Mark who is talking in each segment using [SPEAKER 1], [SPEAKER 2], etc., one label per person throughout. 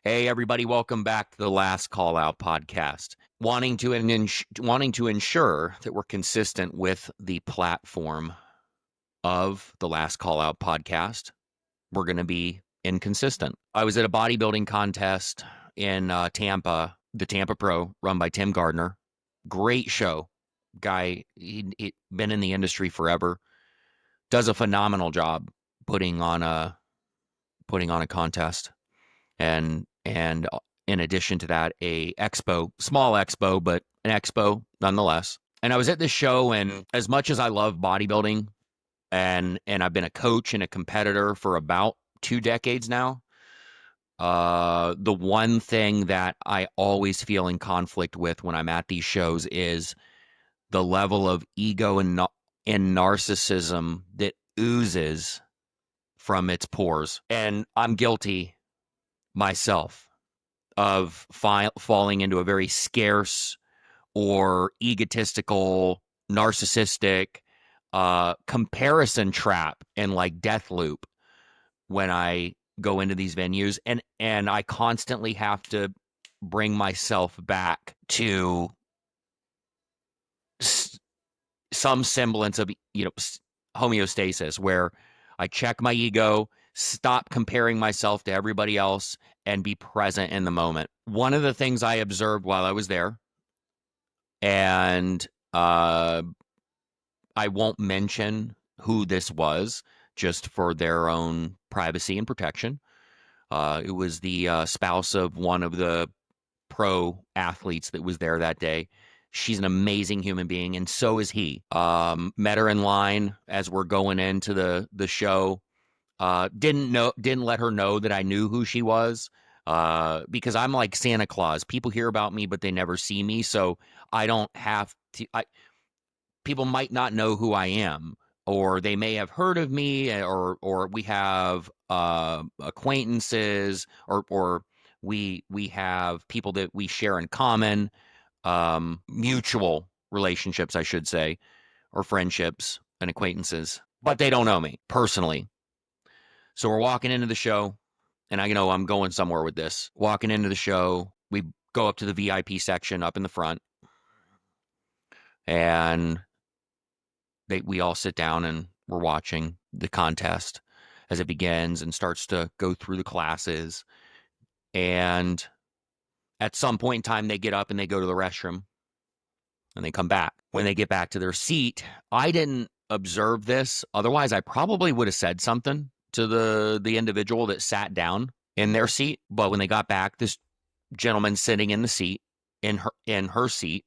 [SPEAKER 1] Hey, everybody, welcome back to the Last Call Out podcast. Wanting to ensure that we're consistent with the platform of the Last Call Out podcast, we're going to be inconsistent. I was at a bodybuilding contest in Tampa, the Tampa Pro, run by Tim Gardner. Great show. Guy, he been in the industry forever. Does a phenomenal job putting on a contest. And in addition to that, a expo, small expo, but an expo nonetheless. And I was at this show, and as much as I love bodybuilding, and I've been a coach and a competitor for about 2 decades now, the one thing that I always feel in conflict with when I'm at these shows is the level of ego and narcissism that oozes from its pores. And I'm guilty myself of falling into a very scarce or egotistical, narcissistic comparison trap and like death loop when I go into these venues, and I constantly have to bring myself back to some semblance of homeostasis, where I check my ego, stop comparing myself to everybody else, and be present in the moment. One of the things I observed while I was there, and I won't mention who this was just for their own privacy and protection. It was the spouse of one of the pro athletes that was there that day. She's an amazing human being, and so is he. Met her in line as we're going into the show. Didn't let her know that I knew who she was, because I'm like Santa Claus. People hear about me, but they never see me, so I don't have to. People might not know who I am, or they may have heard of me, or we have acquaintances, or we have people that we share in common, mutual relationships, I should say, or friendships and acquaintances, but they don't know me personally. So we're walking into the show, and I know I'm going somewhere with this. Walking into the show, we go up to the VIP section up in the front, and we all sit down and we're watching the contest as it begins and starts to go through the classes. And at some point in time, they get up and they go to the restroom, and they come back. When they get back to their seat, I didn't observe this. Otherwise, I probably would have said something to the individual that sat down in their seat. But when they got back, this gentleman sitting in the seat, in her seat,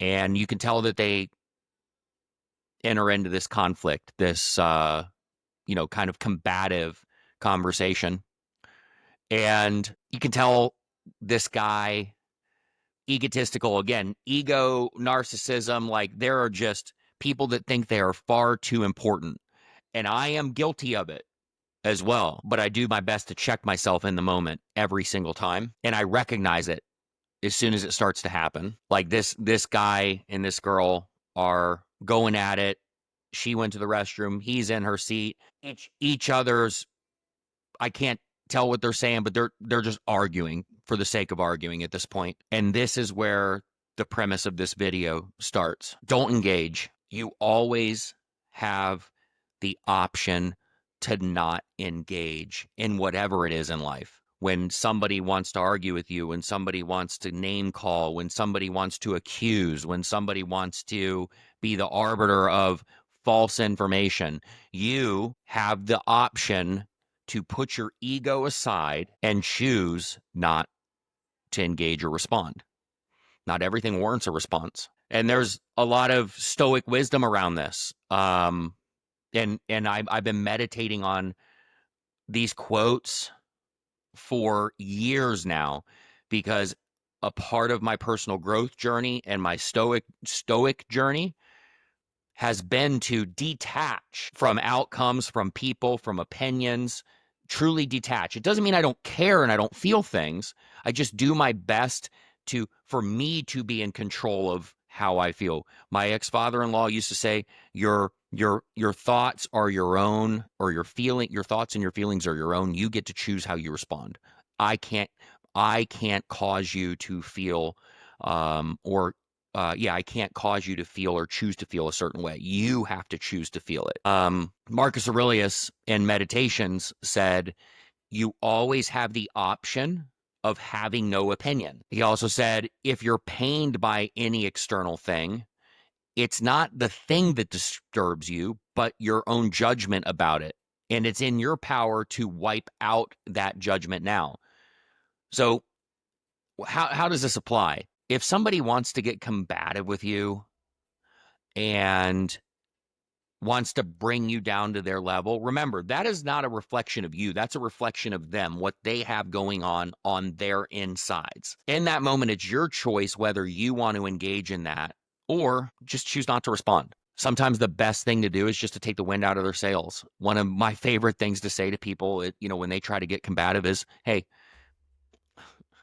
[SPEAKER 1] and you can tell that they enter into this conflict, this kind of combative conversation. And you can tell this guy, egotistical, again, ego, narcissism, like there are just people that think they are far too important. And I am guilty of it as well, but I do my best to check myself in the moment every single time. And I recognize it as soon as it starts to happen. Like this guy and this girl are going at it. She went to the restroom. He's in her seat. Each other's, I can't tell what they're saying, but they're just arguing for the sake of arguing at this point. And this is where the premise of this video starts. Don't engage. You always have the option to not engage in whatever it is in life. When somebody wants to argue with you, when somebody wants to name call, when somebody wants to accuse, when somebody wants to be the arbiter of false information, you have the option to put your ego aside and choose not to engage or respond. Not everything warrants a response. And there's a lot of stoic wisdom around this. And I've been meditating on these quotes for years now, because a part of my personal growth journey and my stoic journey has been to detach from outcomes, from people, from opinions, truly detach. It doesn't mean I don't care and I don't feel things. I just do my best for me to be in control of how I feel. My ex-father-in-law used to say, your thoughts are your own, or your thoughts and your feelings are your own. You get to choose how you respond. I can't cause you to feel, I can't cause you to feel or choose to feel a certain way. You have to choose to feel it. Marcus Aurelius in Meditations said, you always have the option of having no opinion. He also said, if you're pained by any external thing, it's not the thing that disturbs you, but your own judgment about it. And it's in your power to wipe out that judgment now. So how does this apply? If somebody wants to get combative with you and wants to bring you down to their level, remember, that is not a reflection of you. That's a reflection of them, what they have going on their insides. In that moment, it's your choice whether you want to engage in that or just choose not to respond. Sometimes the best thing to do is just to take the wind out of their sails. One of my favorite things to say to people, when they try to get combative is, hey,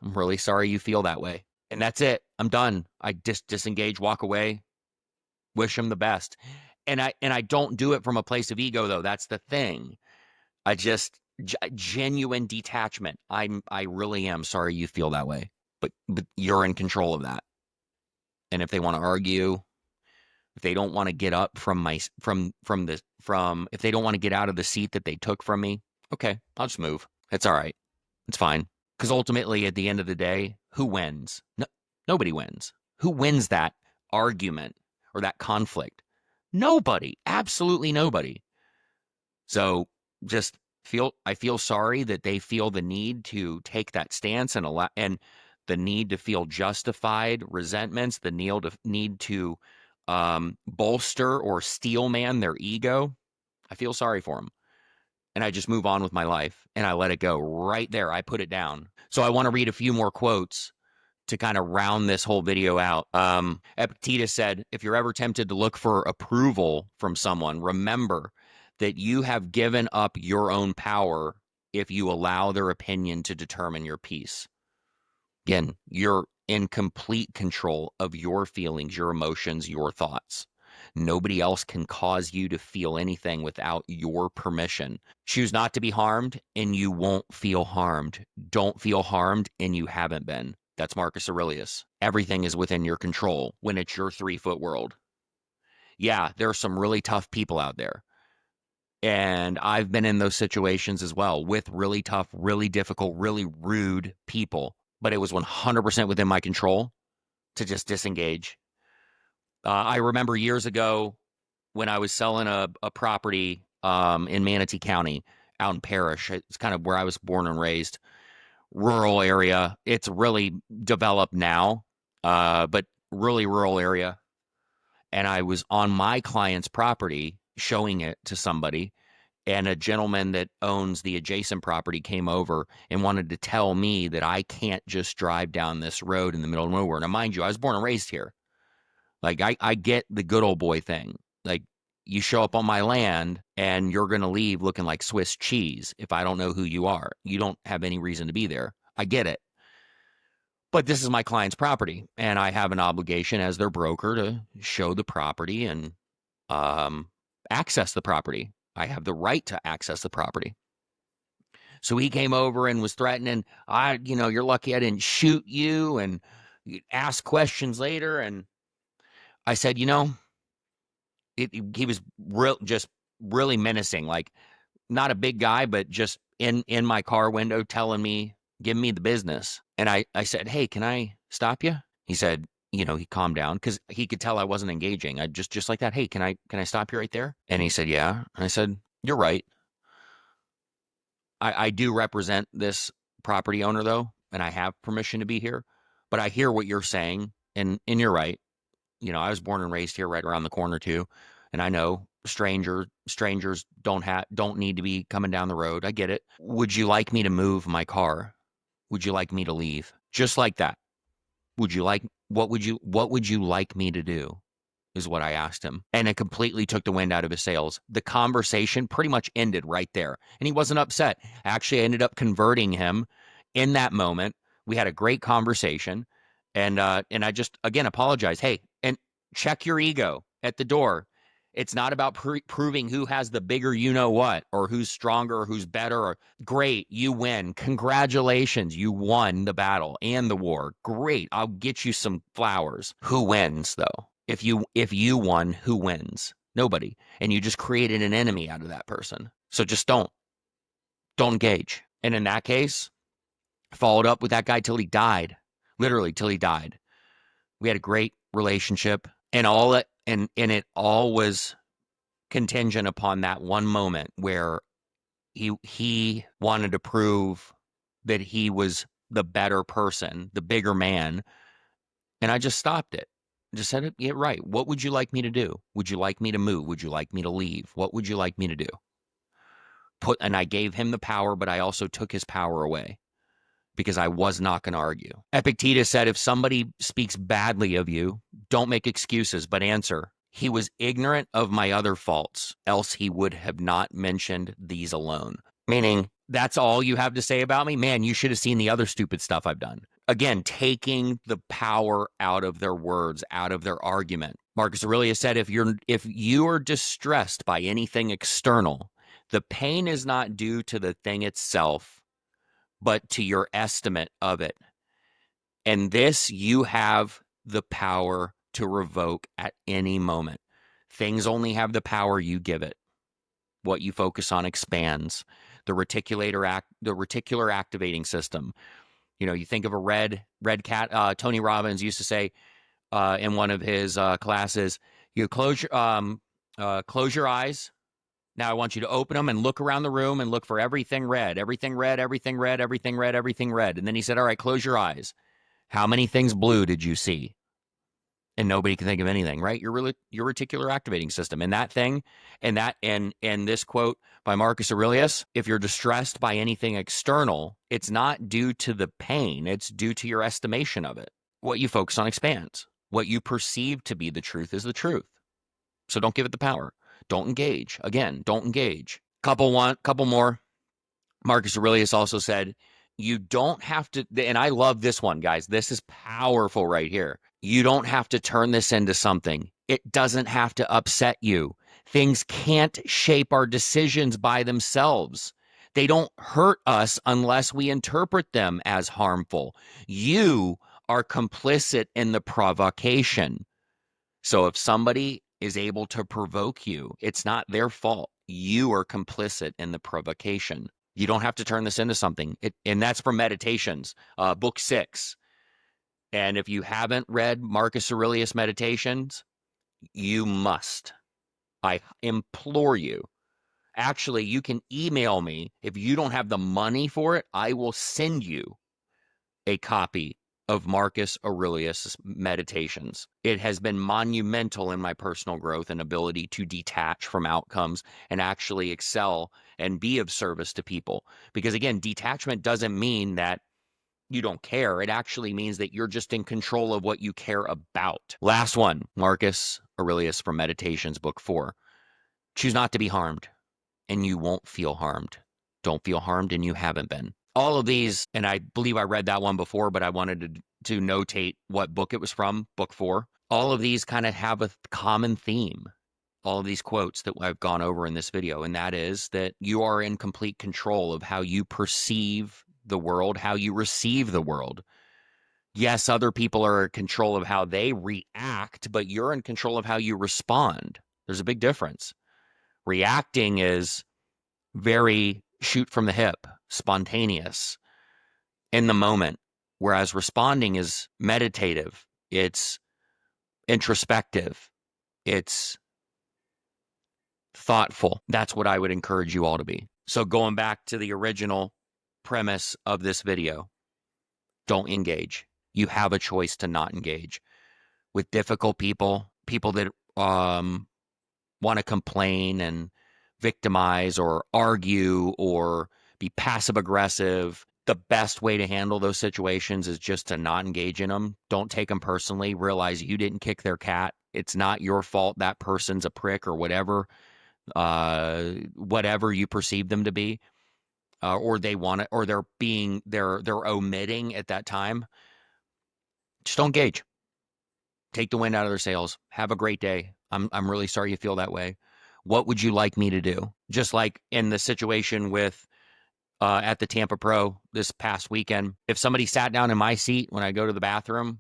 [SPEAKER 1] I'm really sorry you feel that way. And that's it. I'm done. I disengage, walk away, wish them the best. And I don't do it from a place of ego, though. That's the thing. I just genuine detachment. I really am sorry you feel that way, but you're in control of that. And if they want to argue, if they don't want to get up from if they don't want to get out of the seat that they took from me, okay, I'll just move. It's all right. It's fine. Because ultimately, at the end of the day, who wins? No, nobody wins. Who wins that argument or that conflict? Nobody. Absolutely nobody. So I feel sorry that they feel the need to take that stance and the need to feel justified resentments, the need to bolster or steel man their ego. I feel sorry for them. And I just move on with my life and I let it go right there. I put it down. So I want to read a few more quotes to kind of round this whole video out. Epictetus said, if you're ever tempted to look for approval from someone, remember that you have given up your own power if you allow their opinion to determine your peace. Again, you're in complete control of your feelings, your emotions, your thoughts. Nobody else can cause you to feel anything without your permission. Choose not to be harmed, and you won't feel harmed. Don't feel harmed, and you haven't been. That's Marcus Aurelius. Everything is within your control when it's your 3-foot world. Yeah, there are some really tough people out there. And I've been in those situations as well with really tough, really difficult, really rude people. But it was 100% within my control to just disengage. I remember years ago when I was selling a property in Manatee County out in Parrish. It's kind of where I was born and raised. Rural area. It's really developed now, but really rural area. And I was on my client's property showing it to somebody, and a gentleman that owns the adjacent property came over and wanted to tell me that I can't just drive down this road in the middle of nowhere. Now, mind you, I was born and raised here. Like, I get the good old boy thing. Like, you show up on my land and you're going to leave looking like Swiss cheese if I don't know who you are. You don't have any reason to be there. I get it. But this is my client's property, and I have an obligation as their broker to show the property and access the property. I have the right to access the property. So he came over and was threatening, you're lucky I didn't shoot you, and ask questions later. And I said, he was just really menacing, like not a big guy, but just in my car window telling me, give me the business. And I said, hey, can I stop you? He said, he calmed down because he could tell I wasn't engaging. I just like that. Hey, can I stop you right there? And he said, yeah. And I said, you're right. I do represent this property owner though, and I have permission to be here, but I hear what you're saying. And you're right. I was born and raised here right around the corner too. And I know strangers don't need to be coming down the road. I get it. Would you like me to move my car? Would you like me to leave? Just like that. What would you like me to do? Is what I asked him. And it completely took the wind out of his sails. The conversation pretty much ended right there. And he wasn't upset. Actually, I ended up converting him in that moment. We had a great conversation. And I just, again, apologized. Hey, and check your ego at the door. It's not about proving who has the bigger you know what, or who's stronger, or who's better. Or great, you win. Congratulations, you won the battle and the war. Great, I'll get you some flowers. Who wins though? If you won, who wins? Nobody. And you just created an enemy out of that person. So just don't engage. And in that case, followed up with that guy till he died, literally till he died. We had a great relationship, and it all was contingent upon that one moment where he wanted to prove that he was the better person, the bigger man, and I just stopped it. Just said, "Yeah, right. What would you like me to do? Would you like me to move? Would you like me to leave? What would you like me to do?" And I gave him the power, but I also took his power away because I was not going to argue. Epictetus said, if somebody speaks badly of you, don't make excuses, but answer. He was ignorant of my other faults, else he would have not mentioned these alone. Meaning, that's all you have to say about me? Man, you should have seen the other stupid stuff I've done. Again, taking the power out of their words, out of their argument. Marcus Aurelius said, if you are distressed by anything external, the pain is not due to the thing itself, but to your estimate of it. And this you have the power to revoke at any moment. Things only have the power you give it. What you focus on expands. The reticular activating system. You know, you think of a red cat. Tony Robbins used to say in one of his classes, you close your eyes. Now I want you to open them and look around the room and look for everything red, everything red, everything red, everything red, everything red. And then he said, all right, close your eyes. How many things blue did you see? And nobody can think of anything, right? Your reticular activating system. And that thing, and this quote by Marcus Aurelius, if you're distressed by anything external, it's not due to the pain, it's due to your estimation of it. What you focus on expands. What you perceive to be the truth is the truth. So don't give it the power. Don't engage. Again, don't engage. Couple more. Marcus Aurelius also said, you don't have to, and I love this one, guys. This is powerful right here. You don't have to turn this into something. It doesn't have to upset you. Things can't shape our decisions by themselves. They don't hurt us unless we interpret them as harmful. You are complicit in the provocation. So if somebody is able to provoke you, it's not their fault. You are complicit in the provocation. You don't have to turn this into something. And that's from Meditations, book 6. And if you haven't read Marcus Aurelius Meditations, you must. I implore you. Actually, you can email me. If you don't have the money for it, I will send you a copy of Marcus Aurelius' Meditations. It has been monumental in my personal growth and ability to detach from outcomes and actually excel and be of service to people. Because again, detachment doesn't mean that you don't care. It actually means that you're just in control of what you care about. Last one, Marcus Aurelius from Meditations, book 4. Choose not to be harmed, and you won't feel harmed. Don't feel harmed, and you haven't been. All of these, and I believe I read that one before, but I wanted to notate what book it was from, book 4. All of these kind of have a common theme. All of these quotes that I've gone over in this video, and that is that you are in complete control of how you perceive the world, how you receive the world. Yes, other people are in control of how they react, but you're in control of how you respond. There's a big difference. Reacting is very shoot from the hip, spontaneous, in the moment, whereas responding is meditative. It's introspective. It's thoughtful. That's what I would encourage you all to be. So going back to the original premise of this video, don't engage. You have a choice to not engage with difficult people that want to complain and victimize or argue or be passive aggressive. The best way to handle those situations is just to not engage in them. Don't take them personally. Realize you didn't kick their cat. It's not your fault that person's a prick or whatever you perceive them to be, or they want it, or they're omitting at that time. Just don't engage. Take the wind out of their sails. Have a great day. I'm really sorry you feel that way. What would you like me to do? Just like in the situation with at the Tampa Pro this past weekend, if somebody sat down in my seat when I go to the bathroom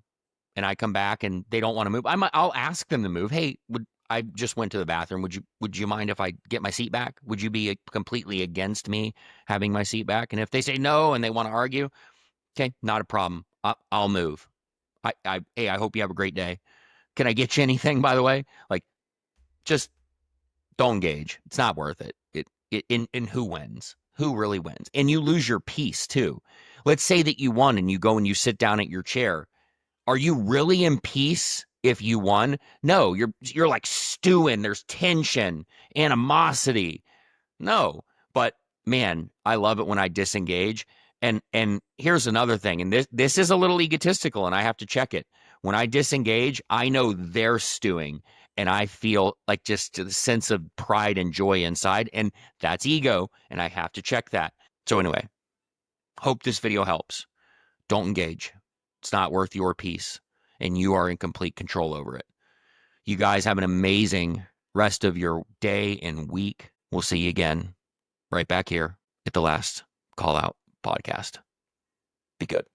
[SPEAKER 1] and I come back and they don't want to move, I'll ask them to move. Hey, I just went to the bathroom. Would you mind if I get my seat back? Would you be completely against me having my seat back? And if they say no and they want to argue, okay, not a problem. I'll move. Hey, I hope you have a great day. Can I get you anything, by the way? Like, just don't engage. It's not worth it. In who wins? Who really wins? And you lose your peace too. Let's say that you won and you go and you sit down at your chair. Are you really in peace if you won? No, you're like stewing. There's tension, animosity. No, but man, I love it when I disengage. And here's another thing, and this is a little egotistical, and I have to check it. When I disengage, I know they're stewing, and I feel like just the sense of pride and joy inside, and that's ego, and I have to check that. So anyway, hope this video helps. Don't engage. It's not worth your peace, and you are in complete control over it. You guys have an amazing rest of your day and week. We'll see you again right back here at the last Call Out podcast. Be good.